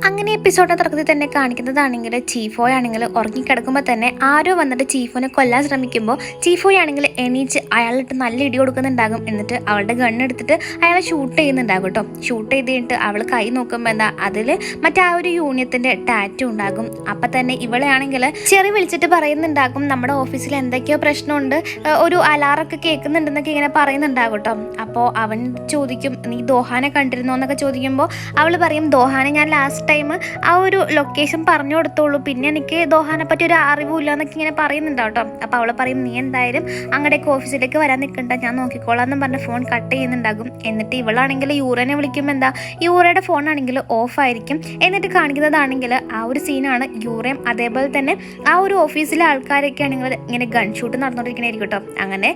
അങ്ങനെ എപ്പിസോഡിന്റെ തുടക്കത്തിൽ തന്നെ കാണിക്കുന്നതാണെങ്കിൽ ചീഫോയ് ആണെങ്കിൽ ഉറങ്ങിക്കിടക്കുമ്പോൾ തന്നെ ആരോ വന്നിട്ട് ചീഫോനെ കൊല്ലാൻ ശ്രമിക്കുമ്പോൾ ചീഫോയ് ആണെങ്കിൽ എണീച്ച് അയാളിട്ട് നല്ല ഇടി കൊടുക്കുന്നുണ്ടാകും. എന്നിട്ട് അവളുടെ ഗണ്ണെടുത്തിട്ട് അയാളെ ഷൂട്ട് ചെയ്യുന്നുണ്ടാകും കേട്ടോ. ഷൂട്ട് ചെയ്ത് കഴിഞ്ഞിട്ട് അവൾ കൈ നോക്കുമ്പോൾ എന്താ അതിൽ മറ്റേ ആ ഒരു യൂണിയത്തിന്റെ ടാറ്റു ഉണ്ടാകും. അപ്പം തന്നെ ഇവളെ ആണെങ്കിൽ ചെറിയ വിളിച്ചിട്ട് പറയുന്നുണ്ടാകും നമ്മുടെ ഓഫീസിൽ എന്തൊക്കെയോ പ്രശ്നമുണ്ട്, ഒരു അലാറൊക്കെ കേൾക്കുന്നുണ്ടെന്നൊക്കെ ഇങ്ങനെ പറയുന്നുണ്ടാകും കേട്ടോ. അപ്പോൾ അവൻ ചോദിക്കും നീ ദോഹാനെ കണ്ടിരുന്നോ എന്നൊക്കെ ചോദിക്കുമ്പോൾ അവൾ പറയും ദോഹാനെ ഞാൻ ലാസ്റ്റ് ടൈം ആ ഒരു ലൊക്കേഷൻ പറഞ്ഞു കൊടുത്തോളൂ, പിന്നെ എനിക്ക് ദോഹാനെ പറ്റി ഒരു അറിവില്ല എന്നൊക്കെ ഇങ്ങനെ പറയുന്നുണ്ടാവും കേട്ടോ. അപ്പോൾ അവൾ പറയും നീ എന്തായാലും അങ്ങടേക്ക് ഓഫീസിലേക്ക് വരാൻ നിൽക്കണ്ട, ഞാൻ നോക്കിക്കോളാം എന്ന് പറഞ്ഞ് ഫോൺ കട്ട് ചെയ്യുന്നുണ്ടാകും. എന്നിട്ട് ഇവളാണെങ്കിൽ യൂറനെ വിളിക്കുമ്പോൾ എന്താ യൂറയുടെ ഫോൺ ആണെങ്കിൽ ഓഫ് ആയിരിക്കും. എന്നിട്ട് കാണിക്കുന്നതാണെങ്കിൽ ആ ഒരു സീനാണ് യൂറയും അതേപോലെ തന്നെ ആ ഒരു ഓഫീസിലെ ആൾക്കാരൊക്കെ ആണെങ്കിൽ ഇങ്ങനെ ഗൺ ഷൂട്ട് നടന്നുകൊണ്ടിരിക്കണായിരിക്കും കേട്ടോ. അങ്ങനെ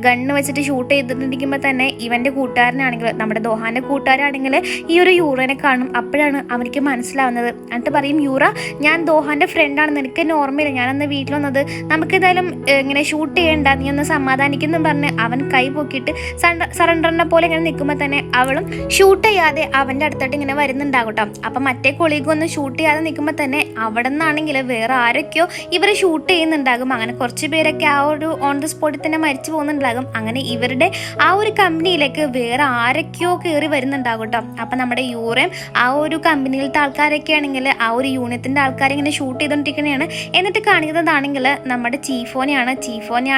ഗണ്ണ് വെച്ചിട്ട് ഷൂട്ട് ചെയ്തിട്ടിരിക്കുമ്പോൾ തന്നെ ഇവൻ്റെ കൂട്ടുകാരനാണെങ്കിൽ നമ്മുടെ ദോഹാൻ്റെ കൂട്ടുകാരാണെങ്കിൽ ഈ ഒരു യൂറനെ കാണും. അപ്പോഴാണ് അവർക്ക് മനസ്സിലാവുന്നത്. എന്നിട്ട് പറയും യൂറ ഞാൻ ദോഹാൻ്റെ ഫ്രണ്ടാണ്, നിനക്ക് എന്നെ ഓർമ്മയില്ല, ഞാനന്ന് വീട്ടിൽ വന്നത്, നമുക്കെന്തായാലും ഇങ്ങനെ ഷൂട്ട് ചെയ്യണ്ട, നീ ഒന്ന് സമാധാനിക്കുന്നു പറഞ്ഞ് അവൻ കൈ പൊക്കിയിട്ട് സറണ്ടറിനെ പോലെ ഇങ്ങനെ നിൽക്കുമ്പോൾ തന്നെ അവളും ഷൂട്ട് ചെയ്യാതെ അവൻ്റെ അടുത്തോട്ട് ഇങ്ങനെ വരുന്നുണ്ടാകും കേട്ടോ. അപ്പം മറ്റേ കൊളീഗൊന്നും ഷൂട്ട് ചെയ്യാതെ നിൽക്കുമ്പോൾ തന്നെ അവിടെ നിന്നാണെങ്കിൽ വേറെ ആരൊക്കെയോ ഇവരെ ഷൂട്ട് ചെയ്യുന്നുണ്ടാകും. അങ്ങനെ കുറച്ച് പേരൊക്കെ ആ ഒരു ഓൺ ദി സ്പോട്ടിൽ തന്നെ മരിച്ചു പോകുന്നുണ്ടാകും. അങ്ങനെ ഇവരുടെ ആ ഒരു കമ്പനിയിലേക്ക് വേറെ ആരൊക്കെയോ കയറി വരുന്നുണ്ടാകും കേട്ടോ. അപ്പം നമ്മുടെ യൂറയും ആ ഒരു കമ്പനിയിലത്തെ ആൾക്കാരൊക്കെ ആണെങ്കിൽ ആ ഒരു യൂണിയത്തിൻ്റെ ആൾക്കാരെ ഇങ്ങനെ ഷൂട്ട് ചെയ്തുകൊണ്ടിരിക്കുന്നതാണ്. എന്നിട്ട് കാണിക്കുന്നതാണെങ്കിൽ നമ്മുടെ ചീഫോനെ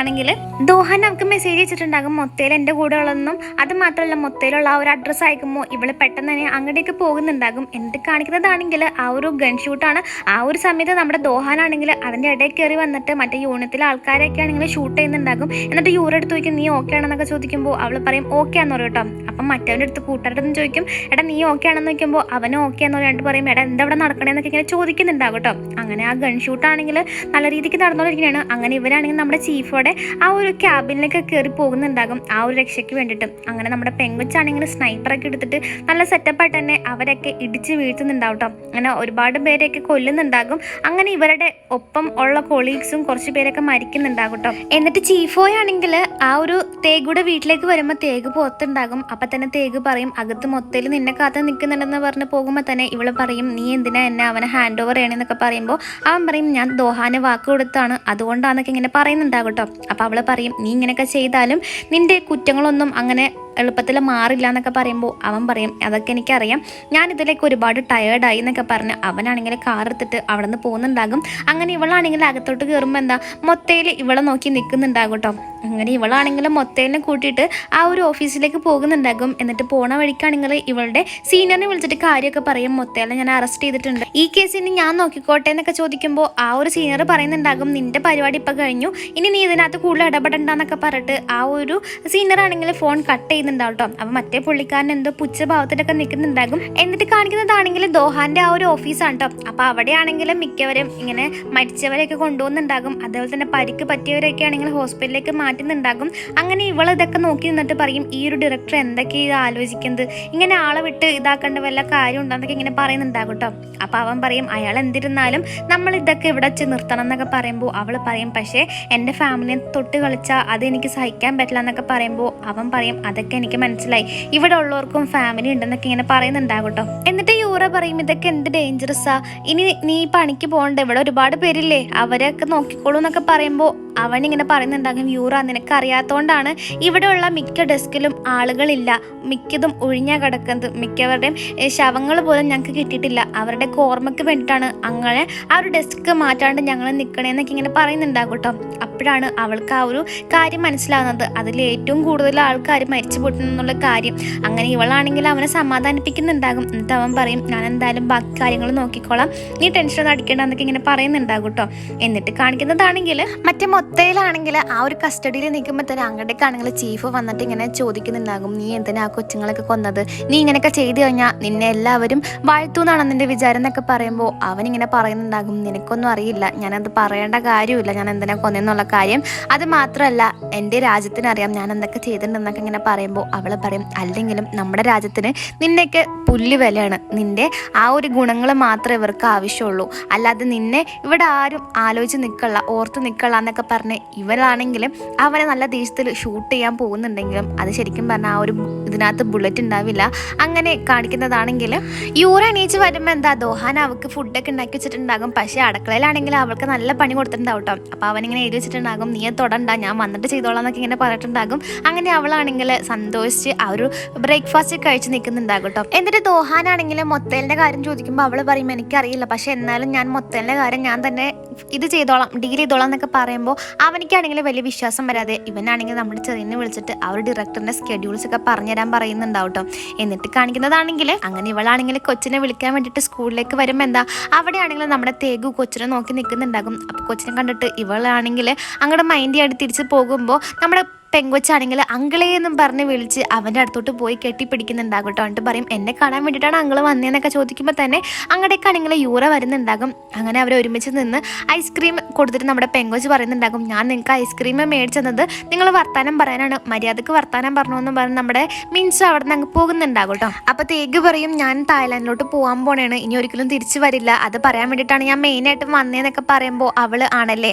ആണെങ്കിൽ ദോഹാൻ നമുക്ക് മെസ്സേജ് വെച്ചിട്ടുണ്ടാകും മൊത്തയിൽ എൻ്റെ കൂടെ ഉള്ളതെന്നും. അത് മാത്രമല്ല മൊത്തയിലുള്ള ആ ഒരു അഡ്രസ്സ് അയക്കുമ്പോൾ ഇവള് പെട്ടെന്ന് തന്നെ അങ്ങോട്ടേക്ക് പോകുന്നുണ്ടാകും. എന്നിട്ട് കാണിക്കുന്നതാണെങ്കിൽ ആ ഒരു ഗൺ ഷൂട്ടാണ്. ആ ഒരു സമയത്ത് നമ്മുടെ ദോഹാനാണെങ്കിൽ അതിൻ്റെ ഇടയിൽ കയറി വന്നിട്ട് മറ്റേ യൂണിയത്തിലെ ആൾക്കാരൊക്കെ ആണെങ്കിൽ ഷൂട്ട് ചെയ്യുന്നുണ്ടാകും. എന്നിട്ട് യൂറെ അടുത്ത് ചോദിക്കും നീ ഓക്കെ ആണെന്നൊക്കെ ചോദിക്കുമ്പോൾ അവൾ പറയും ഓക്കെ ആണെന്ന് പറയും കേട്ടോ. അപ്പം മറ്റവൻ്റെ അടുത്ത് കൂട്ടുകാരുടെ അടുത്ത് ചോദിക്കും എടാ നീ ഓക്കെ ആണെന്ന് നോക്കുമ്പോൾ അവനും ഓക്കെ എന്ന് പറഞ്ഞിട്ട് പറയും എടാ എന്താ ഇവിടെ നടക്കണേന്നൊക്കെ ഇങ്ങനെ ചോദിക്കുന്നുണ്ടാകും കേട്ടോ. അങ്ങനെ ആ ഗൺ ഷൂട്ടാണെങ്കിൽ നല്ല രീതിക്ക് നടന്നുകൊണ്ടിരിക്കുകയാണ്. അങ്ങനെ ഇവരാണെങ്കിൽ നമ്മുടെ ചീഫോടെ ആ ഒരു ക്യാബിനിലേക്ക് കയറി പോകുന്നുണ്ടാകും ആ ഒരു രക്ഷയ്ക്ക് വേണ്ടിയിട്ട്. അങ്ങനെ നമ്മുടെ പെങ്കൊച്ചാണെങ്കിൽ സ്നൈപ്പറൊക്കെ എടുത്തിട്ട് നല്ല സെറ്റപ്പായിട്ട് തന്നെ അവരൊക്കെ ഇടിച്ച് വീഴ്ത്തുന്നുണ്ടാവും കേട്ടോ. അങ്ങനെ ഒരുപാട് പേരെയൊക്കെ കൊല്ലുന്നുണ്ടാകും. അങ്ങനെ ഇവരുടെ ഒപ്പം ഉള്ള കൊളീഗ്സും കുറച്ച് പേരൊക്കെ മരിക്കുന്നുണ്ടാകും കേട്ടോ. എന്നിട്ട് ചീഫോയ് ആണെങ്കിൽ ആ ഒരു തേഗുടെ വീട്ടിലേക്ക് വരുമ്പോൾ തേഗ് പുറത്തുണ്ടാകും. അപ്പം തന്നെ തേഗ് പറയും അകത്ത് മൊത്തയിൽ നിന്നെ കാത്ത് നിൽക്കുന്നുണ്ടെന്ന് പറഞ്ഞ് പോകുമ്പോൾ തന്നെ ഇവള് പറയും നീ എന്തിനാ എന്നെ അവനെ ഹാൻഡ് ഓവർ ചെയ്യണമെന്നൊക്കെ പറയുമ്പോൾ അവൻ പറയും ഞാൻ ദോഹാന് വാക്ക് കൊടുത്താണ് അതുകൊണ്ടാന്നൊക്കെ ഇങ്ങനെ പറയുന്നുണ്ടാകും കേട്ടോ. അപ്പോൾ അവൾ പറയും നീ ഇങ്ങനെയൊക്കെ ചെയ്താലും നിന്റെ കുറ്റങ്ങളൊന്നും അങ്ങനെ എളുപ്പത്തിൽ മാറില്ല എന്നൊക്കെ പറയുമ്പോൾ അവൻ പറയും അതൊക്കെ എനിക്കറിയാം, ഞാൻ ഇതിലേക്ക് ഒരുപാട് ടയേർഡായി എന്നൊക്കെ പറഞ്ഞ് അവനാണെങ്കിൽ കാർ എടുത്തിട്ട് അവിടെ നിന്ന് പോകുന്നുണ്ടാകും. അങ്ങനെ ഇവളാണെങ്കിൽ അകത്തോട്ട് കയറുമ്പോൾ എന്താ മൊത്തയിൽ ഇവളെ നോക്കി നിൽക്കുന്നുണ്ടാകും കേട്ടോ. അങ്ങനെ ഇവളാണെങ്കിൽ മൊത്തയിലിനെ കൂട്ടിയിട്ട് ആ ഒരു ഓഫീസിലേക്ക് പോകുന്നുണ്ടാകും. എന്നിട്ട് പോണ വഴിക്കാണെങ്കിൽ ഇവളുടെ സീനിയറിനെ വിളിച്ചിട്ട് കാര്യമൊക്കെ പറയും മൊത്തയിലെ ഞാൻ അറസ്റ്റ് ചെയ്തിട്ടുണ്ട്, ഈ കേസിന് ഞാൻ നോക്കിക്കോട്ടെ എന്നൊക്കെ ചോദിക്കുമ്പോൾ ആ ഒരു സീനിയർ പറയുന്നുണ്ടാകും നിന്റെ പരിപാടി ഇപ്പം കഴിഞ്ഞു, ഇനി നീ ഇതിനകത്ത് കൂടുതൽ ഇടപെടണ്ടെന്നൊക്കെ പറഞ്ഞിട്ട് ആ ഒരു സീനിയർ ആണെങ്കിൽ ഫോൺ കട്ട് ചെയ്യുന്നുണ്ടാവും കേട്ടോ. അപ്പം മറ്റേ പുള്ളിക്കാരൻ എന്തോ പുച്ഛഭാവത്തിലൊക്കെ നിൽക്കുന്നുണ്ടാകും. എന്നിട്ട് കാണിക്കുന്നതാണെങ്കിൽ ദോഹാന്റെ ആ ഒരു ഓഫീസാണ് കേട്ടോ. അപ്പോൾ അവിടെയാണെങ്കിലും മിക്കവരും ഇങ്ങനെ മരിച്ചവരെയൊക്കെ കൊണ്ടുപോകുന്നുണ്ടാകും. അതേപോലെ തന്നെ പരിക്ക് പറ്റിയവരൊക്കെ ആണെങ്കിൽ ഹോസ്പിറ്റലിലേക്ക് മാറ്റുന്നുണ്ടാകും. അങ്ങനെ ഇവൾ ഇതൊക്കെ നോക്കി നിന്നിട്ട് പറയും ഈ ഒരു ഡയറക്ടർ എന്തൊക്കെയാണ് ആലോചിക്കുന്നത്, ഇങ്ങനെ ആളെ വിട്ട് ഇതാക്കേണ്ട വല്ല കാര്യം ഉണ്ടെന്നൊക്കെ ഇങ്ങനെ പറയുന്നുണ്ടാകും കേട്ടോ. അപ്പോൾ അവൻ പറയും അയാൾ എന്തിരുന്നാലും നമ്മൾ ഇതൊക്കെ ഇവിടെ വെച്ച് നിർത്തണം എന്നൊക്കെ പറയുമ്പോൾ അവൾ പറയും പക്ഷേ എൻ്റെ ഫാമിലിയെ തൊട്ട് കളിച്ചാൽ അതെനിക്ക് സഹിക്കാൻ പറ്റില്ല എന്നൊക്കെ പറയുമ്പോൾ അവൻ പറയും അതൊക്കെ എനിക്ക് മനസ്സിലായി, ഇവിടെ ഉള്ളവർക്കും ഫാമിലി ഉണ്ടെന്നൊക്കെ ഇങ്ങനെ പറയുന്നുണ്ടാകും കേട്ടോ. എന്നിട്ട് യൂറ പറയും ഇതൊക്കെ എന്ത് ഡേഞ്ചറസാ, ഇനി നീ പണിക്ക് പോകണ്ട, ഇവിടെ ഒരുപാട് പേരില്ലേ അവരൊക്കെ നോക്കിക്കോളൂ എന്നൊക്കെ പറയുമ്പോൾ അവനിങ്ങനെ പറയുന്നുണ്ടാകും യൂറ നിനക്ക് അറിയാത്തതുകൊണ്ടാണ് ഇവിടെയുള്ള മിക്ക ഡെസ്കിലും ആളുകളില്ല, മിക്കതും ഒഴിഞ്ഞാ കിടക്കുന്നത്, മിക്കവരുടെയും ശവങ്ങൾ പോലും ഞങ്ങൾക്ക് കിട്ടിയിട്ടില്ല, അവരുടെ ഓർമ്മയ്ക്ക് വേണ്ടിയിട്ടാണ് അങ്ങനെ ആ ഒരു ഡെസ്ക് മാറ്റാണ്ട് ഞങ്ങൾ നിൽക്കണേന്നൊക്കെ ഇങ്ങനെ പറയുന്നുണ്ടാകും കേട്ടോ. അപ്പോഴാണ് അവൾക്ക് ആ ഒരു കാര്യം മനസ്സിലാവുന്നത്, അതിൽ ഏറ്റവും കൂടുതൽ ആൾക്കാർ മരിച്ചു പൊട്ടുന്നുള്ള കാര്യം. അങ്ങനെ ഇവളാണെങ്കിൽ അവനെ സമാധാനിപ്പിക്കുന്നുണ്ടാകും. എന്നിട്ട് അവൻ പറയും ഞാൻ എന്തായാലും ബാക്കി കാര്യങ്ങൾ നോക്കിക്കോളാം, നീ ടെൻഷൻ അടിക്കേണ്ട എന്നൊക്കെ ഇങ്ങനെ പറയുന്നുണ്ടാകും കേട്ടോ. എന്നിട്ട് കാണിക്കുന്നതാണെങ്കിൽ മറ്റേ മൊത്തയിലാണെങ്കിൽ ആ ഒരു കസ്റ്റഡിയിൽ നിൽക്കുമ്പോൾ തന്നെ അങ്ങോട്ടേക്കാണെങ്കിൽ ചീഫ് വന്നിട്ട് ഇങ്ങനെ ചോദിക്കുന്നുണ്ടാകും നീ എന്തിനാ ആ കൊച്ചുങ്ങളൊക്കെ കൊന്നത്, നീ ഇങ്ങനെയൊക്കെ ചെയ്തു കഴിഞ്ഞാൽ നിന്നെ എല്ലാവരും വാഴ്ത്തൂന്നാണ് നിന്റെ വിചാരം എന്നൊക്കെ പറയുമ്പോൾ അവനിങ്ങനെ പറയുന്നുണ്ടാകും നിനക്കൊന്നും അറിയില്ല, ഞാനത് പറയേണ്ട കാര്യമില്ല ഞാൻ എന്തിനാ കൊന്നെന്നുള്ള കാര്യം, അത് മാത്രമല്ല എൻ്റെ രാജ്യത്തിനറിയാം ഞാൻ എന്തൊക്കെ ചെയ്തിട്ടുണ്ടെന്നൊക്കെ ഇങ്ങനെ പറയുമ്പോൾ അവൾ പറയും അല്ലെങ്കിലും നമ്മുടെ രാജ്യത്തിന് നിന്നെയൊക്കെ പുല്ല് വിലയാണ്, നിൻ്റെ ആ ഒരു ഗുണങ്ങൾ മാത്രമേ ഇവർക്ക് ആവശ്യമുള്ളൂ, അല്ലാതെ നിന്നെ ഇവിടെ ആരും ആലോചിച്ച് നിൽക്കള്ള ഓർത്ത് നിൽക്കള്ള എന്നൊക്കെ പറഞ്ഞ് ഇവരാണെങ്കിലും അവനെ നല്ല ദേഷ്യത്തിൽ ഷൂട്ട് ചെയ്യാൻ പോകുന്നുണ്ടെങ്കിലും അത് ശരിക്കും പറഞ്ഞാൽ ആ ഒരു ഇതിനകത്ത് ബുള്ളറ്റ് ഉണ്ടാവില്ല. അങ്ങനെ കാണിക്കുന്നതാണെങ്കിൽ യൂറ എണീച്ച് വരുമ്പോൾ എന്താ ദോഹാൻ അവൾക്ക് ഫുഡൊക്കെ ഉണ്ടാക്കി വെച്ചിട്ടുണ്ടാകും. പക്ഷേ അടുക്കളയിലാണെങ്കിൽ അവൾക്ക് നല്ല പണി കൊടുത്തിട്ടുണ്ടാവും കേട്ടോ. അപ്പോൾ അവനിങ്ങനെ എഴുതി വെച്ചിട്ടുണ്ടാകും, നീ തൊടണ്ട, ഞാൻ വന്നിട്ട് ചെയ്തോളാം എന്നൊക്കെ ഇങ്ങനെ പറഞ്ഞിട്ടുണ്ടാകും. അങ്ങനെ അവളാണെങ്കിൽ സന്തോഷിച്ച് ആ ഒരു ബ്രേക്ക്ഫാസ്റ്റ് കഴിച്ച് നിൽക്കുന്നുണ്ടാകും കേട്ടോ. എന്നിട്ട് ദോഹാനാണെങ്കിൽ മൊത്തേലിൻ്റെ കാര്യം ചോദിക്കുമ്പോൾ അവൾ പറയും എനിക്കറിയില്ല, പക്ഷെ എന്നാലും ഞാൻ മൊത്തേലിൻ്റെ കാര്യം ഞാൻ തന്നെ ഇത് ചെയ്തോളാം, ഡീൽ ചെയ്തോളാം എന്നൊക്കെ പറയുമ്പോൾ അവനിക്കാണെങ്കിൽ വലിയ വിശ്വാസം വരാതെ ഇവനാണെങ്കിൽ നമ്മുടെ ചെറിയനെ വിളിച്ചിട്ട് ആ ഒരു ഡയറക്ടറിൻ്റെ സ്കെഡ്യൂൾസ് ഒക്കെ പറഞ്ഞുതരാൻ പറയുന്നുണ്ടാവും കേട്ടോ. എന്നിട്ട് കാണിക്കുന്നതാണെങ്കിൽ അങ്ങനെ ഇവളാണെങ്കിൽ കൊച്ചിനെ വിളിക്കാൻ വേണ്ടിയിട്ട് സ്കൂളിലേക്ക് വരുമ്പോൾ എന്താ അവിടെയാണെങ്കിൽ നമ്മുടെ തേഗു കൊച്ചിനെ നോക്കി നിൽക്കുന്നുണ്ടാകും. അപ്പോൾ കൊച്ചിനെ കണ്ടിട്ട് ഇവളാണെങ്കിൽ അങ്ങോട്ട് മൈൻഡ് ആയിട്ട് തിരിച്ച് പോകുമ്പോൾ നമ്മുടെ പെങ്കൊച്ചാണെങ്കിൽ അങ്കിളേ എന്നും പറഞ്ഞ് വിളിച്ച് അവൻ്റെ അടുത്തോട്ട് പോയി കെട്ടിപ്പിടിക്കുന്നുണ്ടാകും കേട്ടോ. എന്നിട്ട് പറയും എന്നെ കാണാൻ വേണ്ടിയിട്ടാണ് അങ്കിള് വന്നതെന്നൊക്കെ ചോദിക്കുമ്പോൾ തന്നെ അങ്ങടേക്കാണെങ്കിൽ യൂറ വരുന്നുണ്ടാകും. അങ്ങനെ അവർ ഒരുമിച്ച് നിന്ന് ഐസ്ക്രീം കൊടുത്തിട്ട് നമ്മുടെ പെങ്കൊച്ച് പറയുന്നുണ്ടാകും, ഞാൻ നിങ്ങൾക്ക് ഐസ്ക്രീം മേടിച്ചെന്നത് നിങ്ങൾ വർത്താനം പറയാനാണ്, മര്യാദക്ക് വർത്താനം പറഞ്ഞുവെന്ന് പറഞ്ഞ് നമ്മുടെ മിൻസ് അവിടെ നിന്ന് അങ്ങ് പോകുന്നുണ്ടാകും കേട്ടോ. അപ്പോൾ തേഗ് പറയും ഞാൻ തായ്ലാൻഡിലോട്ട് പോകാൻ പോണേണ്, ഇനി ഒരിക്കലും തിരിച്ചു വരില്ല, അത് പറയാൻ വേണ്ടിയിട്ടാണ് ഞാൻ മെയിനായിട്ട് വന്നതെന്നൊക്കെ പറയുമ്പോൾ അവൾ ആണല്ലേ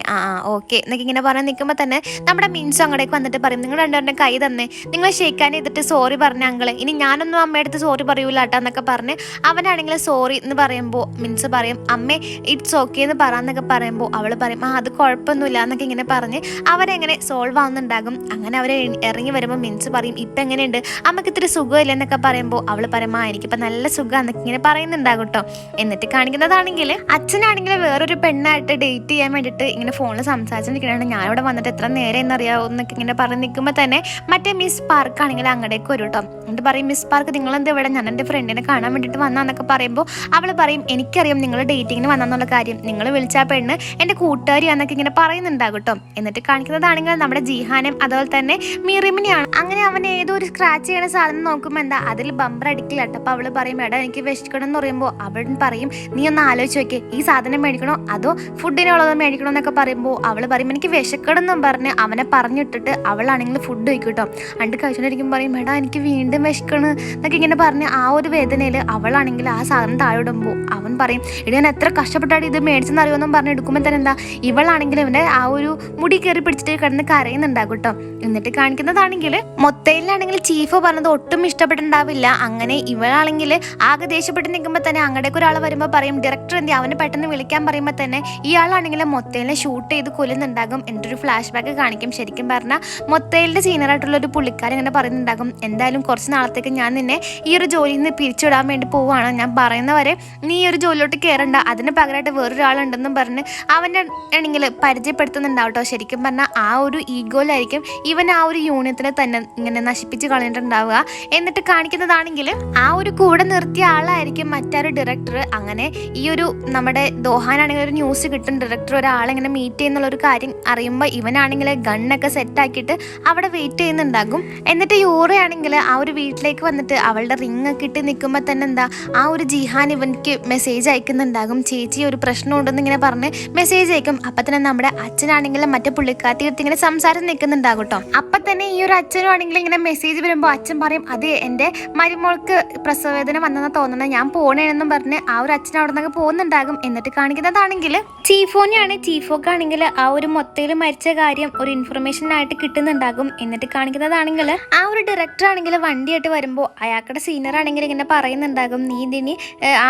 ഓക്കെ എന്നൊക്കെ ഇങ്ങനെ പറയാൻ നിൽക്കുമ്പോൾ തന്നെ നമ്മുടെ മിൻസ് അങ്ങടേക്ക് വന്നിട്ട് നിങ്ങൾ രണ്ടുപേരുടെ കൈ തന്നെ, നിങ്ങൾ ഷെയ്ക്കാൻ ചെയ്തിട്ട് സോറി പറഞ്ഞ അങ്ങളെ, ഇനി ഞാനൊന്നും അമ്മയുടെ അടുത്ത് സോറി പറയൂല കേട്ടോ എന്നൊക്കെ പറഞ്ഞ് അവനാണെങ്കിൽ സോറി എന്ന് പറയുമ്പോൾ മിൻസ് പറയും അമ്മേ ഇറ്റ്സ് ഓക്കെ എന്ന് പറയാന്നൊക്കെ പറയുമ്പോൾ അവൾ പറയും അത് കുഴപ്പമൊന്നുമില്ല എന്നൊക്കെ ഇങ്ങനെ പറഞ്ഞ് അവരെങ്ങനെ സോൾവ് ആവുന്നുണ്ടാകും. അങ്ങനെ അവർ ഇറങ്ങി വരുമ്പോൾ മിൻസ് പറയും ഇപ്പം എങ്ങനെയുണ്ട് അമ്മക്ക് ഇത്തിരി സുഖമില്ല എന്നൊക്കെ പറയുമ്പോൾ അവൾ പറയും എനിക്കിപ്പോൾ നല്ല സുഖം എന്നൊക്കെ ഇങ്ങനെ പറയുന്നുണ്ടാകും കേട്ടോ. എന്നിട്ട് കാണിക്കുന്നതാണെങ്കിൽ അച്ഛനാണെങ്കിൽ വേറൊരു പെണ്ണായിട്ട് ഡേറ്റ് ചെയ്യാൻ വേണ്ടിയിട്ട് ഇങ്ങനെ ഫോണിൽ സംസാരിച്ചിരിക്കുകയാണ്. ഞാനിവിടെ വന്നിട്ട് എത്ര നേരം എന്നറിയാവോ എന്നൊക്കെ ഇങ്ങനെ പറഞ്ഞ് നിൽക്കുമ്പോൾ തന്നെ മറ്റേ മിസ് പാർക്ക് ആണെങ്കിൽ അങ്ങടേക്ക് വരും കേട്ടോ. എന്നിട്ട് പറയും മിസ് പാർക്ക് നിങ്ങളെന്താ ഇവിടെ, ഞാൻ എൻ്റെ ഫ്രണ്ടിനെ കാണാൻ വേണ്ടിയിട്ട് വന്നാന്നൊക്കെ പറയുമ്പോൾ അവൾ പറയും എനിക്കറിയാം നിങ്ങൾ ഡേറ്റിങ്ങിന് വന്നെന്നുള്ള കാര്യം, നിങ്ങൾ വിളിച്ചാൽ പെണ്ണ് എൻ്റെ കൂട്ടുകാരിയാന്നൊക്കെ ഇങ്ങനെ പറയുന്നുണ്ടാകും കേട്ടോ. എന്നിട്ട് കാണിക്കുന്നതാണെങ്കിൽ നമ്മുടെ ജീഹാനും അതുപോലെ തന്നെ മീറിമിനെയാണ്. അങ്ങനെ അവൻ ഏതോ ഒരു സ്ക്രാച്ച് ചെയ്യണ സാധനം നോക്കുമ്പോൾ എന്താ അതിൽ ബമ്പർ അടിക്കില്ല കേട്ടോ. അപ്പോൾ അവൾ പറയും എടാ എനിക്ക് വിശക്കണം എന്ന് പറയുമ്പോൾ അവൻ പറയും നീ ഒന്ന് ആലോചിച്ച് നോക്കിയേ, ഈ സാധനം മേടിക്കണോ അതോ ഫുഡിനുള്ളത് മേടിക്കണോ എന്നൊക്കെ പറയുമ്പോൾ അവൾ പറയും എനിക്ക് വിശക്കണം എന്നും പറഞ്ഞ് അവനെ പറഞ്ഞിട്ടിട്ട് അവളാണെങ്കിൽ ഫുഡ് വയ്ക്കും കേട്ടോ. അണ്ട് കഴിച്ചുകൊണ്ടിരിക്കുമ്പോൾ പറയും എടാ എനിക്ക് വീണ്ടും വിശക്കണ് എന്നൊക്കെ ഇങ്ങനെ പറഞ്ഞ് ആ ഒരു വേദനയിൽ അവളാണെങ്കിൽ ആ സാധനം താഴെ ഇടുമ്പോൾ അവൻ പറയും എടി ഞാൻ എത്ര കഷ്ടപ്പെട്ടാണ് ഇത് മേടിച്ചെന്ന് അറിയുമെന്നും പറഞ്ഞ് എടുക്കുമ്പോൾ തന്നെ എന്താ ഇവളാണെങ്കിൽ ഇവൻ്റെ ആ ഒരു മുടി കയറി പിടിച്ചിട്ട് കിടന്ന് കരയുന്നുണ്ടാകും കേട്ടോ. എന്നിട്ട് കാണിക്കുന്നതാണെങ്കിൽ മൊത്തയിലാണെങ്കിൽ ചീഫ് പറഞ്ഞത് ഒട്ടും ഇഷ്ടപ്പെട്ടിട്ടുണ്ടാവില്ല. അങ്ങനെ ഇവളാണെങ്കിൽ ആകെ ദേഷ്യപ്പെട്ട് നിൽക്കുമ്പോൾ തന്നെ അങ്ങടേക്ക് ഒരാൾ വരുമ്പോൾ പറയും ഡയറക്ടർ എന്തി അവനെ പെട്ടെന്ന് വിളിക്കാൻ പറയുമ്പോൾ തന്നെ ഇയാളാണെങ്കിൽ മൊത്തയിലെ ഷൂട്ട് ചെയ്ത് കൊല്ലുന്നുണ്ടാകും. എന്നിട്ടൊരു ഫ്ലാഷ് ബാക്ക് കാണിക്കും. ശരിക്കും പറഞ്ഞാൽ മൊത്തയിലെ സീനിയറായിട്ടുള്ള ഒരു പുള്ളിക്കാരൻ ഇങ്ങനെ പറയുന്നുണ്ടാകും എന്തായാലും കുറച്ച് നാളത്തേക്ക് ഞാൻ നിന്നെ ഈ ഒരു ജോലിയിൽ നിന്ന് പിരിച്ചുവിടാൻ വേണ്ടി പോവുകയാണ്, ഞാൻ പറയുന്നവരെ നീ ഈ ഒരു ജോലിയിലോട്ട് കയറണ്ട, അതിന് പകരമായിട്ട് വേറൊരാളുണ്ടെന്നും പറഞ്ഞ് അവൻ്റെ ആണെങ്കിൽ പരിചയപ്പെടുത്തുന്നുണ്ടാവും കേട്ടോ. ശരിക്കും പറഞ്ഞാൽ ആ ഒരു ഈഗോയിലായിരിക്കും ഇവൻ ആ ഒരു യൂണിയത്തിനെ തന്നെ ഇങ്ങനെ നശിപ്പിച്ച് കളഞ്ഞിട്ടുണ്ടാവുക. എന്നിട്ട് കാണിക്കുന്നതാണെങ്കിൽ ആ ഒരു കൂടെ നിർത്തിയ ആളായിരിക്കും മറ്റൊരു ഡയറക്ടർ. അങ്ങനെ ഈ ഒരു നമ്മുടെ ദോഹാനാണെങ്കിൽ ഒരു ന്യൂസ് കിട്ടും ഡയറക്ടർ ഒരാളെങ്ങനെ മീറ്റ് ചെയ്യുന്നുള്ളൊരു കാര്യം അറിയുമ്പോൾ ഇവനാണെങ്കിൽ ഗണ്ണൊക്കെ സെറ്റാക്കിയിട്ട് അവിടെ വെയിറ്റ് ചെയ്യുന്നുണ്ടാകും. എന്നിട്ട് യൂറയാണെങ്കിൽ ആ ഒരു വീട്ടിലേക്ക് വന്നിട്ട് അവളുടെ റിങ് ഒക്കെ ഇട്ട് നിൽക്കുമ്പോൾ തന്നെ എന്താ ആ ഒരു ജിഹാൻ ഇവൻക്ക് മെസ്സേജ് അയക്കുന്നുണ്ടാകും, ചേച്ചി ഒരു പ്രശ്നം ഉണ്ടെന്ന് ഇങ്ങനെ പറഞ്ഞ് മെസ്സേജ് അയക്കും. അപ്പം തന്നെ നമ്മുടെ അച്ഛനാണെങ്കിലും മറ്റേ പുള്ളിക്കാത്തി എടുത്ത് ഇങ്ങനെ സംസാരം നിൽക്കുന്നുണ്ടാകും കേട്ടോ. അപ്പം തന്നെ ഈ ഒരു അച്ഛനും ആണെങ്കിൽ ഇങ്ങനെ മെസ്സേജ് വരുമ്പോൾ അച്ഛൻ പറയും അതെ എൻ്റെ മരുമോൾക്ക് പ്രസവവേദന വന്നെന്ന് തോന്നുന്നത്, ഞാൻ പോണേണെന്നും പറഞ്ഞ് ആ ഒരു അച്ഛൻ അവിടെ നിന്നൊക്കെ പോകുന്നുണ്ടാകും. എന്നിട്ട് കാണിക്കുന്നതാണെങ്കിൽ ചീഫോനെയാണ്. ചീഫോക്കാണെങ്കിൽ ആ ഒരു മൊത്തയിൽ മരിച്ച കാര്യം ഒരു ഇൻഫർമേഷനായിട്ട് കിട്ടുന്നുണ്ടാകും. എന്നിട്ട് കാണിക്കുന്നതാണെങ്കിൽ ആ ഒരു ഡയറക്ടർ ആണെങ്കിൽ വണ്ടിയായിട്ട് വരുമ്പോൾ അയാളുടെ സീനിയർ ആണെങ്കിൽ ഇങ്ങനെ പറയുന്നുണ്ടാകും നീ ഇതിനി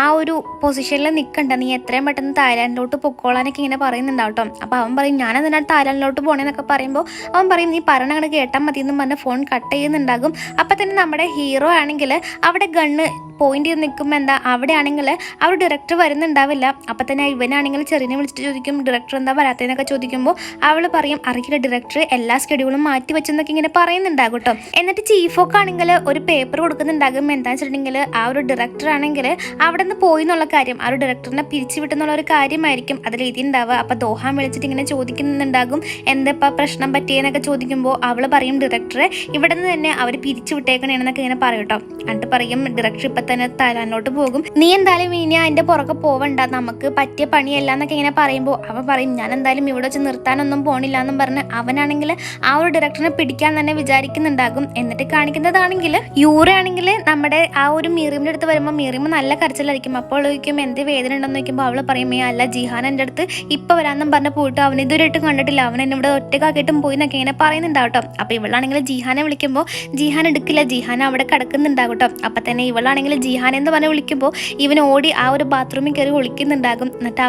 ആ ഒരു പൊസിഷനിൽ നിൽക്കണ്ട, നീ എത്രയും പെട്ടെന്ന് തായ്ലാൻഡിലോട്ട് പൊക്കോളാനൊക്കെ ഇങ്ങനെ പറയുന്നുണ്ടാവും കേട്ടോ. അപ്പോൾ അവൻ പറയും ഞാനതിനാണ് തായ്ലാൻഡിലോട്ട് പോകണേന്നൊക്കെ പറയുമ്പോൾ അവൻ പറയും നീ പറയണ കേട്ടാൽ മതി എന്നും പറഞ്ഞ് ഫോൺ കട്ട് ചെയ്യുന്നുണ്ടാകും. അപ്പം തന്നെ നമ്മുടെ ഹീറോ ആണെങ്കിൽ അവിടെ ഗണ്ണ് പോയിന്റ് ചെയ്ത് നിൽക്കുമ്പോൾ എന്താ അവിടെ ആണെങ്കിൽ ആ ഒരു ഡയറക്ടർ വരുന്നുണ്ടാവില്ല. അപ്പം തന്നെ ഇവനാണെങ്കിൽ ചെറിയനെ വിളിച്ചിട്ട് ചോദിക്കും ഡയറക്ടർ എന്താ വരാത്തതെന്നൊക്കെ ചോദിക്കുമ്പോൾ അവൾ പറയും അറിയില്ല ഡയറക്ടർ എല്ലാ സ്കെഡ്യൂളും മാറ്റി വെച്ചെന്നൊക്കെ ഇങ്ങനെ പറയുന്നുണ്ടാകും കേട്ടോ. എന്നിട്ട് ചീഫൊക്കെ ആണെങ്കിൽ ഒരു പേപ്പർ കൊടുക്കുന്നുണ്ടാകും. എന്താണെന്ന് വെച്ചിട്ടുണ്ടെങ്കിൽ ആ ഒരു ഡയറക്ടർ ആണെങ്കിൽ അവിടെ നിന്ന് പോയി എന്നുള്ള കാര്യം ആ ഒരു ഡയറക്ടറിനെ പിരിച്ചു വിട്ടെന്നുള്ള ഒരു കാര്യമായിരിക്കും അതിൽ എഴുതിയിട്ടുണ്ടാവുക. അപ്പോൾ ദോഹാൻ വിളിച്ചിട്ട് ഇങ്ങനെ ചോദിക്കുന്നുണ്ടാകും എന്താ പ്രശ്നം പറ്റിയെന്നൊക്കെ ചോദിക്കുമ്പോൾ അവൾ പറയും ഡയറക്ടറെ ഇവിടെ നിന്ന് തന്നെ അവർ പിരിച്ചു വിട്ടേക്കണേന്നൊക്കെ ഇങ്ങനെ പറയും കേട്ടോ. എന്നിട്ട് പറയും ഡയറക്ടർ ഇപ്പം തന്നെ തരാനോട്ട് പോകും. നീ എന്തായാലും ഇനി അതിന്റെ പുറകെ പോവണ്ട, നമുക്ക് പറ്റിയ പണിയല്ല എന്നൊക്കെ ഇങ്ങനെ പറയുമ്പോൾ അവൻ പറയും ഞാൻ എന്തായാലും ഇവിടെ വെച്ച് നിർത്താനൊന്നും പോണില്ല എന്നും പറഞ്ഞ് അവനാണെങ്കിൽ ആ ഒരു ഡയറക്ടറിനെ പിടിക്കാൻ തന്നെ വിചാരിക്കുന്നുണ്ടാകും. എന്നിട്ട് കാണിക്കുന്നതാണെങ്കിൽ യൂറയാണെങ്കിൽ നമ്മുടെ ആ ഒരു മീറിമിന്റെ അടുത്ത് വരുമ്പോൾ മീറിമ നല്ല കരച്ചിലായിരിക്കും. അപ്പോൾ ചോദിക്കും എന്ത് വേദന ഉണ്ടെന്ന് ചോദിക്കുമ്പോൾ അവള് പറയും അല്ല ജിഹാൻ എൻ്റെ അടുത്ത് ഇപ്പൊ വരാമെന്നും പറഞ്ഞ് പോയിട്ട് അവൻ ഇതുവരെയായിട്ടും കണ്ടിട്ടില്ല, അവൻ എന്നെ ഇവിടെ ഒറ്റക്കാക്കിയിട്ടും പോയി എന്നൊക്കെ ഇങ്ങനെ പറയുന്നുണ്ടാവട്ടോ. അപ്പൊ ഇവളാണെങ്കിൽ ജിഹാനെ വിളിക്കുമ്പോൾ ജിഹാൻ എടുക്കില്ല, ജിഹാൻ അവിടെ കിടക്കുന്നുണ്ടാകട്ടോ. അപ്പൊ തന്നെ ഇവളാണെങ്കിൽ ജിഹാൻ എന്ന് പറഞ്ഞ് വിളിക്കുമ്പോൾ ഇവൻ ഓടി ആ ഒരു ബാത്റൂമിൽ കയറി ഒളിക്കുന്നുണ്ടാകും. എന്നിട്ട്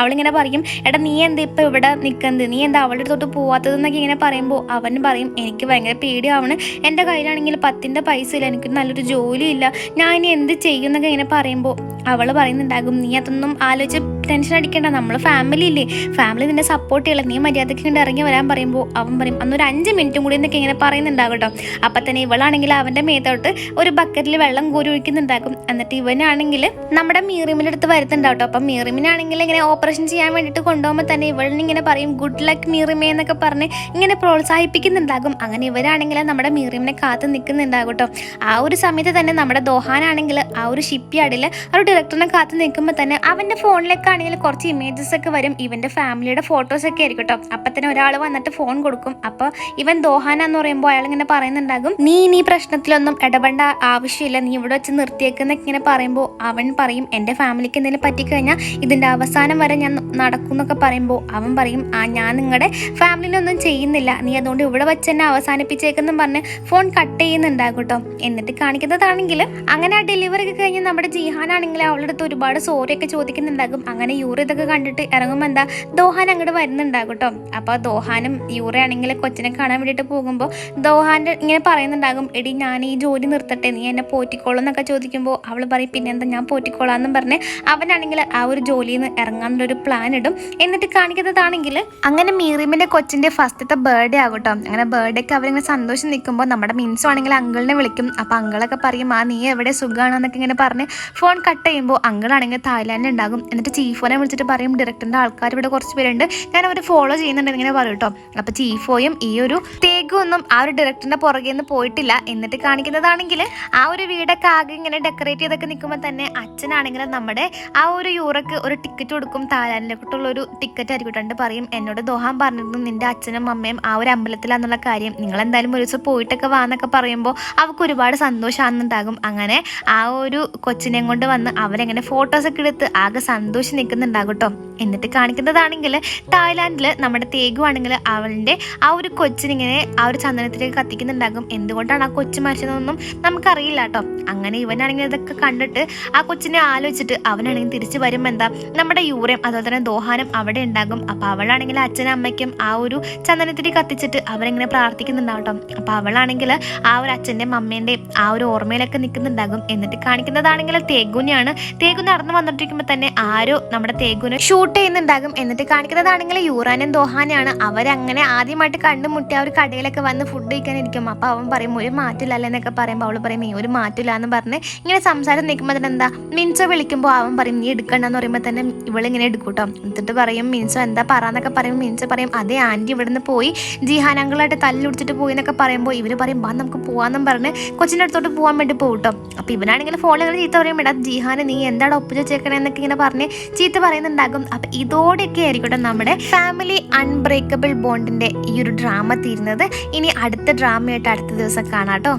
അവളിങ്ങനെ പറയും എടാ നീ എന്താ ഇപ്പൊ ഇവിടെ നിൽക്കുന്നത്, നീ എന്താ അവളുടെ അടുത്തോട്ട് പോവാത്തതെന്നൊക്കെ ഇങ്ങനെ പറയുമ്പോൾ അവൻ പറയും എനിക്ക് ഭയങ്കര പേടിയാവണ്, എൻ്റെ കയ്യിലാണെങ്കിൽ 10 പൈസ ഇല്ല, എനിക്ക് നല്ലൊരു ജോലിയില്ല, ഞാൻ ഇനി എന്ത് ചെയ്യുന്നൊക്കെ ഇങ്ങനെ പറയുമ്പോൾ അവൾ പറയുന്നുണ്ടാകും നീ അതൊന്നും ആലോചിച്ച് ടെൻഷൻ അടിക്കേണ്ട, നമ്മൾ ഫാമിലി ഇല്ലേ, ഫാമിലി നിന്നെ സപ്പോർട്ട് ചെയ്യണം, നീ മര്യാദയ്ക്ക് കൊണ്ട് ഇറങ്ങി വരാൻ പറയുമ്പോൾ അവൻ പറയും അന്നൊരു 5 മിനിറ്റും കൂടി എന്നൊക്കെ ഇങ്ങനെ പറയുന്നുണ്ടാകും കേട്ടോ. അപ്പം തന്നെ ഇവളാണെങ്കിൽ അവൻ്റെ മേത്തോട്ട് ഒരു ബക്കറ്റിൽ വെള്ളം കോരി ഒഴിക്കുന്നുണ്ടാകും. എന്നിട്ട് ഇവനാണെങ്കിൽ നമ്മുടെ മീറിമിൻ്റെ അടുത്ത് വരുത്തുണ്ടാവും കേട്ടോ. അപ്പം മീറിമിനാണെങ്കിൽ ഇങ്ങനെ ഓപ്പറേഷൻ ചെയ്യാൻ വേണ്ടിയിട്ട് കൊണ്ടുപോകുമ്പോൾ തന്നെ ഇവളിനിങ്ങനെ പറയും ഗുഡ് ലക്ക് മീറിമേ എന്നൊക്കെ പറഞ്ഞ് ഇങ്ങനെ പ്രോത്സാഹിപ്പിക്കുന്നുണ്ടാകും. അങ്ങനെ ഇവരാണെങ്കിൽ നമ്മുടെ മീറിമിനെ കാത്ത് നിൽക്കുന്നുണ്ടാകും കേട്ടോ. ആ ഒരു സമയത്ത് തന്നെ നമ്മുടെ ദോഹാനാണെങ്കിൽ ആ ഒരു ഷിപ്പ് യാർഡിൽ ആ ഒരു ഡയറക്ടറിനെ കാത്ത് നിൽക്കുമ്പോൾ തന്നെ അവൻ്റെ ഫോണിലേക്കാണെങ്കിൽ കുറച്ച് ഇമേജസ് ഒക്കെ വരും, ഇവൻ്റെ ഫാമിലിയുടെ ഫോട്ടോസ് ഒക്കെ ആയിരിക്കും കേട്ടോ. അപ്പം തന്നെ ഒരാൾ വന്നിട്ട് ഫോൺ കൊടുക്കും. അപ്പോൾ ഇവൻ ദോഹാന എന്ന് പറയുമ്പോൾ അയാൾ ഇങ്ങനെ പറയുന്നുണ്ടാകും നീ ഇനി പ്രശ്നത്തിലൊന്നും ഇടപെടേണ്ട ആവശ്യമില്ല, നീ ഇവിടെ വെച്ച് നിർത്തിയേക്കുന്നൊക്കെ ഇങ്ങനെ പറയുമ്പോൾ അവൻ പറയും എൻ്റെ ഫാമിലിക്ക് എന്തെങ്കിലും പറ്റിക്കഴിഞ്ഞാൽ ഇതിൻ്റെ അവസാനം വരെ ഞാൻ നടക്കും എന്നൊക്കെ പറയുമ്പോൾ അവൻ പറയും ഞാൻ നിങ്ങളുടെ ഫാമിലിനൊന്നും ചെയ്യുന്നില്ല, നീ അതുകൊണ്ട് ഇവിടെ വെച്ച് തന്നെ അവസാനിപ്പിച്ചേക്കെന്നും പറഞ്ഞ് ഫോൺ കട്ട് ചെയ്യുന്നുണ്ടാകും കേട്ടോ. എന്നിട്ട് കാണിക്കുന്നതാണെങ്കിൽ അങ്ങനെ ആ ഡെലിവറി ഒക്കെ കഴിഞ്ഞ് നമ്മുടെ ജിഹാനാണെങ്കിൽ അവളുടെ അടുത്ത് ഒരുപാട് സോറിയൊക്കെ ചോദിക്കുന്നുണ്ടാകും. അങ്ങനെ യൂറ ഇതൊക്കെ കണ്ടിട്ട് ഇറങ്ങുമ്പോൾ എന്താ ദോഹാൻ അങ്ങോട്ട് വരുന്നുണ്ടാകും കേട്ടോ. അപ്പോൾ ദോഹാനും യൂറയാണെങ്കിൽ കൊച്ചിനെ കാണാൻ വേണ്ടിയിട്ട് പോകുമ്പോൾ ദോഹാൻ്റെ ഇങ്ങനെ പറയുന്നുണ്ടാകും എടി ഞാൻ ഈ ജോലി നിർത്തട്ടെ, നീ എന്നെ പോറ്റിക്കോളും എന്നൊക്കെ ചോദിക്കുമ്പോൾ അവൾ പറയും പിന്നെന്താ ഞാൻ പോറ്റിക്കോളാന്നും പറഞ്ഞ് അവനാണെങ്കിൽ ആ ഒരു ജോലിയിൽ നിന്ന് ഇറങ്ങാനുള്ളൊരു പ്ലാൻ ഇടും. എന്നിട്ട് കാണിക്കുന്നതാണെങ്കിൽ അങ്ങനെ മീറിമിൻ്റെ കൊച്ചിൻ്റെ ഫസ്റ്റത്തെ ബർത്ത്ഡേ ആകും കേട്ടോ. അങ്ങനെ ബർത്ത്ഡേക്ക് അവരിങ്ങനെ സന്തോഷം നിൽക്കുമ്പോൾ നമ്മുടെ മിൻസു ആണെങ്കിൽ അങ്കിളിനെ വിളിക്കും. അപ്പോൾ അങ്കിളൊക്കെ പറയും നീ എവിടെ സുഖമാണെന്നൊക്കെ ഇങ്ങനെ പറഞ്ഞ് ഫോൺ കട്ട് ചെയ്യുമ്പോൾ അങ്കിളാണെങ്കിൽ തായ്ലാൻഡിൽ ഉണ്ടാകും. എന്നിട്ട് ചീഫോനെ വിളിച്ചിട്ട് പറയും ഡയറക്ടറിൻ്റെ ആൾക്കാർ ഇവിടെ കുറച്ച് പേരുണ്ട്, ഞാൻ അവർ ഫോളോ ചെയ്യുന്നുണ്ട് ഇങ്ങനെ പറയും കേട്ടോ. അപ്പോൾ ചീഫോയും ഈ ഒരു തേക്കും ഒന്നും ആ ഒരു ഡയറക്ടറിൻ്റെ പുറകെ നിന്ന് പോയിട്ടില്ല. എന്നിട്ട് കാണിക്കുന്നതാണെങ്കിൽ ആ ഒരു വീടൊക്കെ ആകെ ഇങ്ങനെ ഡെക്കറേറ്റ് ചെയ്തൊക്കെ നിൽക്കുമ്പോൾ തന്നെ അച്ഛനാണെങ്കിൽ നമ്മുടെ ആ ഒരു യൂറോക്ക് ഒരു ടിക്കറ്റ് കൊടുക്കും, തായ്ലാൻഡിലേക്കുള്ളൊരു ടിക്കറ്റ് ആയിരിക്കും. പറയും എന്നോട് ദോഹാൻ പറഞ്ഞിരുന്നു നിന്റെ അച്ഛനും അമ്മയും ആ ഒരു അമ്പലത്തിലാന്നുള്ള കാര്യം, നിങ്ങൾ എന്തായാലും ഒരു ദിവസം പോയിട്ടൊക്കെ വാന്നൊക്കെ പറയുമ്പോൾ അവൾക്ക് ഒരുപാട് സന്തോഷമാകുന്നുണ്ടാകും. അങ്ങനെ ആ ഒരു കൊച്ചിനെയും കൊണ്ട് വന്ന് അവരെങ്ങനെ ഫോട്ടോസൊക്കെ എടുത്ത് ആകെ സന്തോഷം നിൽക്കുന്നുണ്ടാകും കേട്ടോ. എന്നിട്ട് കാണിക്കുന്നതാണെങ്കിൽ തായ്ലാൻഡിൽ നമ്മുടെ തേഗു ആണെങ്കിൽ അവളുടെ ആ ഒരു കൊച്ചിനിങ്ങനെ ആ ഒരു ചന്ദനത്തിലേക്ക് കത്തിക്കുന്നുണ്ടാകും. എന്തുകൊണ്ടാണ് ആ കൊച്ചു മരിച്ചതെന്നൊന്നും നമുക്കറിയില്ല കേട്ടോ. അങ്ങനെ ഇവനാണെങ്കിൽ ഇതൊക്കെ കണ്ടിട്ട് ആ കൊച്ചിനെ ആലോചിച്ചിട്ട് അവനാണെങ്കിൽ തിരിച്ച് വരുമ്പോൾ എന്താ നമ്മുടെ യൂറയും അതുപോലെ തന്നെ ദോഹാനും അവിടെ ഉണ്ടാകും. അപ്പോൾ അവളാണെങ്കിൽ അച്ഛനും അമ്മയ്ക്കും ആ ഒരു ചന്ദനത്തിരി കത്തിച്ചിട്ട് അവരെങ്ങനെ പ്രാർത്ഥിക്കുന്നുണ്ടാവും കേട്ടോ. അപ്പോൾ അവളാണെങ്കിൽ ആ ഒരു അച്ഛൻ്റെയും അമ്മേൻ്റെയും ആ ഒരു ഓർമ്മയിലൊക്കെ നിൽക്കുന്നുണ്ടാകും. എന്നിട്ട് കാണിക്കുന്നതാണെങ്കിൽ തേഗുനെയാണ്. തേഗു നടന്നു വന്നിട്ടിരിക്കുമ്പോൾ തന്നെ ആരോ നമ്മുടെ തേഗുനെ ഷൂട്ട് ചെയ്യുന്നുണ്ടാകും. എന്നിട്ട് കാണിക്കുന്നതാണെങ്കിൽ യൂറാനും ദോഹാനാണ്. അവരങ്ങനെ ആദ്യമായിട്ട് കണ്ടുമുട്ടി ആ ഒരു കടയിലൊക്കെ വന്ന് ഫുഡ് കഴിക്കാനിരിക്കും. അപ്പോൾ അവൻ പറയും ഒരു മാറ്റില്ലല്ലോ എന്നൊക്കെ പറയുമ്പോൾ അവൾ പറയും ഈ ഒരു മാറ്റില്ല എന്ന് പറഞ്ഞ് ഇങ്ങനെ സംസാരം നിൽക്കുമ്പോൾ തന്നെ എന്താ മിൻസോ വിളിക്കുമ്പോൾ അവൻ പറയും നീ എടുക്കണ്ടെന്ന് പറയുമ്പോൾ തന്നെ ഇവളിങ്ങനെ എടുക്കും കേട്ടോ. എന്നിട്ട് പറയും മിൻസോ എന്താ പറയാന്നൊക്കെ പറയും. മിൻസോ പറയും അതേ ആൻറ്റി ഇവിടുന്ന് പോയി ജിഹാൻ അങ്കിളായിട്ട് തല്ലുടിച്ചിട്ട് പോയി എന്നൊക്കെ പറയുമ്പോൾ ഇവർ പറയും ബാ നമുക്ക് പോകാമെന്നും പറഞ്ഞ് കൊച്ചിൻ്റെ അടുത്തോട്ട് പോകാൻ വേണ്ടി പോകും കേട്ടോ. അപ്പോൾ ഇവനാണെങ്കിൽ ഫോണിൽ ഇങ്ങനെ ചീത്ത പറയും എടാ ജിഹാനെ നീ എന്താണ് ഒപ്പിച്ച് വെച്ചേക്കണേന്നൊക്കെ ഇങ്ങനെ പറഞ്ഞ് ചീത്ത പറയുന്നുണ്ടാകും. അപ്പം ഇതോടെയൊക്കെ ആയിരിക്കട്ടെ നമ്മുടെ ഫാമിലി അൺബ്രേക്കബിൾ ബോണ്ടിൻ്റെ ഈ ഒരു ഡ്രാമ തീരുന്നത്. ഇനി അടുത്ത ഡ്രാമയായിട്ട് അടുത്ത ദിവസം കാണാം കേട്ടോ.